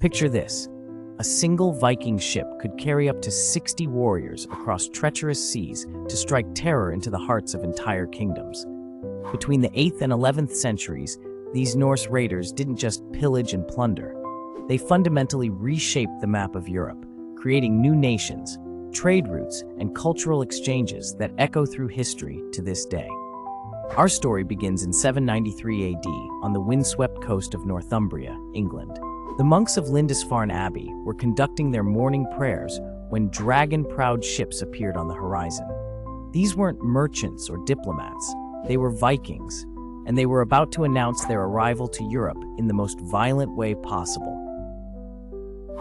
Picture this. A single Viking ship could carry up to 60 warriors across treacherous seas to strike terror into the hearts of entire kingdoms. Between the 8th and 11th centuries, these Norse raiders didn't just pillage and plunder. They fundamentally reshaped the map of Europe, creating new nations, trade routes, and cultural exchanges that echo through history to this day. Our story begins in 793 AD on the windswept coast of Northumbria, England. The monks of Lindisfarne Abbey were conducting their morning prayers when dragon-prowed ships appeared on the horizon. These weren't merchants or diplomats, they were Vikings, and they were about to announce their arrival to Europe in the most violent way possible.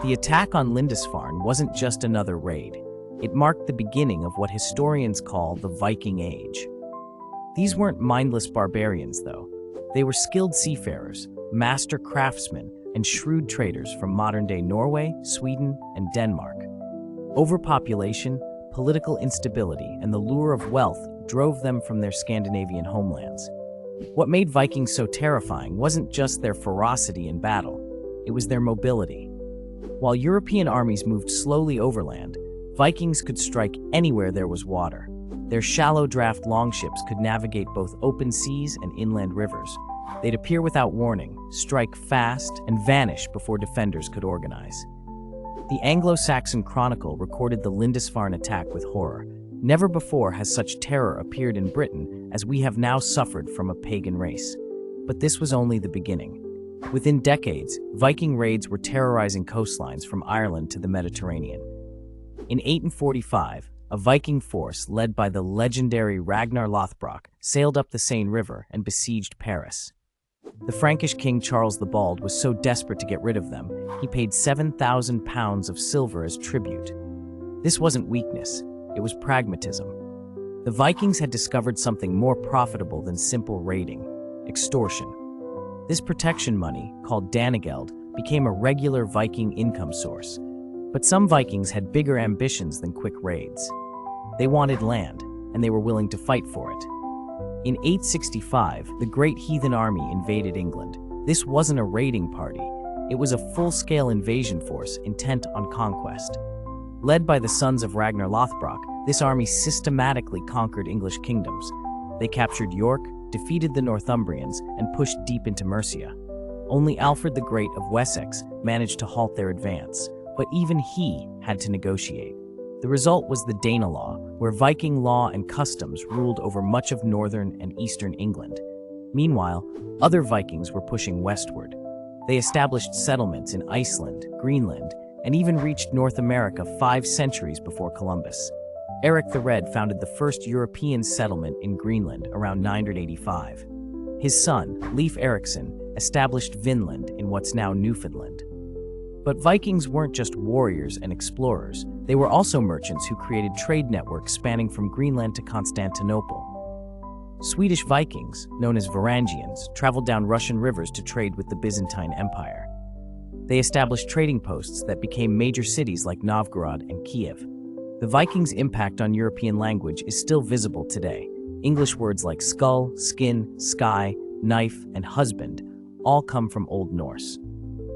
The attack on Lindisfarne wasn't just another raid. It marked the beginning of what historians call the Viking Age. These weren't mindless barbarians, though. They were skilled seafarers, master craftsmen, and shrewd traders from modern-day Norway, Sweden, and Denmark. Overpopulation, political instability, and the lure of wealth drove them from their Scandinavian homelands. What made Vikings so terrifying wasn't just their ferocity in battle, it was their mobility. While European armies moved slowly overland, Vikings could strike anywhere there was water. Their shallow draft longships could navigate both open seas and inland rivers. They'd appear without warning, strike fast, and vanish before defenders could organize. The Anglo-Saxon Chronicle recorded the Lindisfarne attack with horror. Never before has such terror appeared in Britain as we have now suffered from a pagan race. But this was only the beginning. Within decades, Viking raids were terrorizing coastlines from Ireland to the Mediterranean. In 845, a Viking force led by the legendary Ragnar Lothbrok sailed up the Seine River and besieged Paris. The Frankish king Charles the Bald was so desperate to get rid of them, he paid 7,000 pounds of silver as tribute. This wasn't weakness, it was pragmatism. The Vikings had discovered something more profitable than simple raiding: extortion. This protection money, called Danegeld, became a regular Viking income source. But some Vikings had bigger ambitions than quick raids. They wanted land, and they were willing to fight for it. In 865, the Great Heathen Army invaded England. This wasn't a raiding party. It was a full-scale invasion force intent on conquest. Led by the sons of Ragnar Lothbrok, this army systematically conquered English kingdoms. They captured York, defeated the Northumbrians, and pushed deep into Mercia. Only Alfred the Great of Wessex managed to halt their advance, but even he had to negotiate. The result was the Danelaw, where Viking law and customs ruled over much of northern and eastern England. Meanwhile, other Vikings were pushing westward. They established settlements in Iceland, Greenland, and even reached North America 5 centuries before Columbus. Eric the Red founded the first European settlement in Greenland around 985. His son, Leif Erikson, established Vinland in what's now Newfoundland. But Vikings weren't just warriors and explorers. They were also merchants who created trade networks spanning from Greenland to Constantinople. Swedish Vikings, known as Varangians, traveled down Russian rivers to trade with the Byzantine Empire. They established trading posts that became major cities like Novgorod and Kiev. The Vikings' impact on European language is still visible today. English words like skull, skin, sky, knife, and husband all come from Old Norse.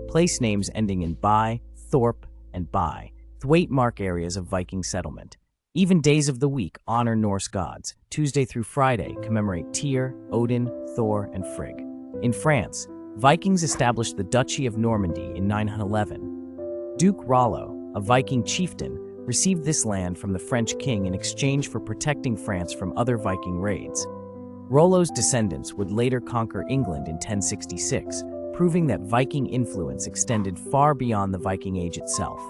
Place names ending in by, thorp, and by Thwaite mark areas of Viking settlement. Even days of the week honor Norse gods. Tuesday through Friday commemorate Tyr, Odin, Thor, and Frigg. In France, Vikings established the Duchy of Normandy in 911. Duke Rollo, a Viking chieftain, received this land from the French king in exchange for protecting France from other Viking raids. Rollo's descendants would later conquer England in 1066, proving that Viking influence extended far beyond the Viking Age itself.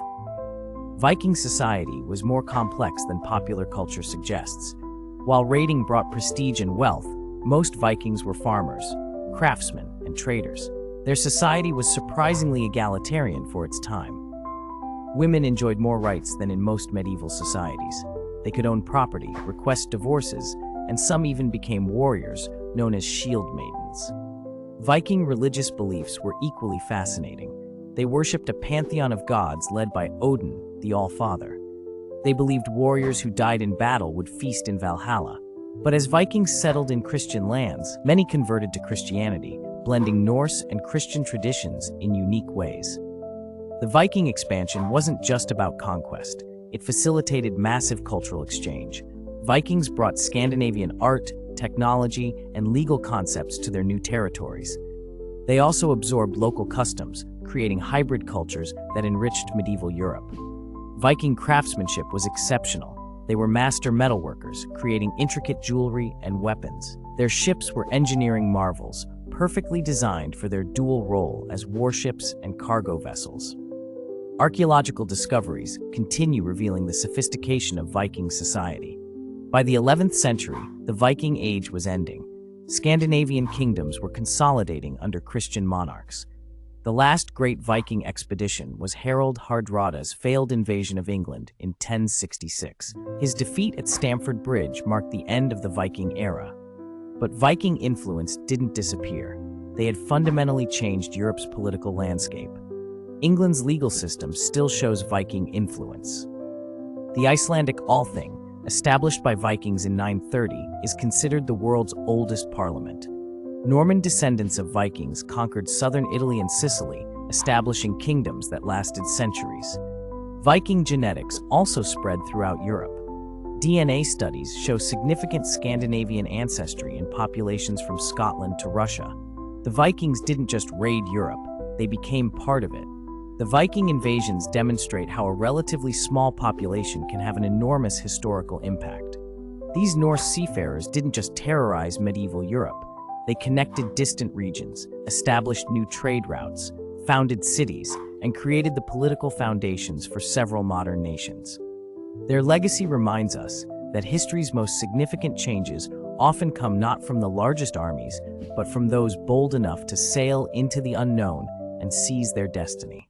Viking society was more complex than popular culture suggests. While raiding brought prestige and wealth, most Vikings were farmers, craftsmen, and traders. Their society was surprisingly egalitarian for its time. Women enjoyed more rights than in most medieval societies. They could own property, request divorces, and some even became warriors, known as shield maidens. Viking religious beliefs were equally fascinating. They worshipped a pantheon of gods led by Odin, the All-Father. They believed warriors who died in battle would feast in Valhalla. But as Vikings settled in Christian lands, many converted to Christianity, blending Norse and Christian traditions in unique ways. The Viking expansion wasn't just about conquest. It facilitated massive cultural exchange. Vikings brought Scandinavian art, technology, and legal concepts to their new territories. They also absorbed local customs, creating hybrid cultures that enriched medieval Europe. Viking craftsmanship was exceptional. They were master metalworkers, creating intricate jewelry and weapons. Their ships were engineering marvels, perfectly designed for their dual role as warships and cargo vessels. Archaeological discoveries continue revealing the sophistication of Viking society. By the 11th century, the Viking Age was ending. Scandinavian kingdoms were consolidating under Christian monarchs. The last great Viking expedition was Harald Hardrada's failed invasion of England in 1066. His defeat at Stamford Bridge marked the end of the Viking era. But Viking influence didn't disappear. They had fundamentally changed Europe's political landscape. England's legal system still shows Viking influence. The Icelandic Althing, established by Vikings in 930, is considered the world's oldest parliament. Norman descendants of Vikings conquered southern Italy and Sicily, establishing kingdoms that lasted centuries. Viking genetics also spread throughout Europe. DNA studies show significant Scandinavian ancestry in populations from Scotland to Russia. The Vikings didn't just raid Europe, they became part of it. The Viking invasions demonstrate how a relatively small population can have an enormous historical impact. These Norse seafarers didn't just terrorize medieval Europe. They connected distant regions, established new trade routes, founded cities, and created the political foundations for several modern nations. Their legacy reminds us that history's most significant changes often come not from the largest armies, but from those bold enough to sail into the unknown and seize their destiny.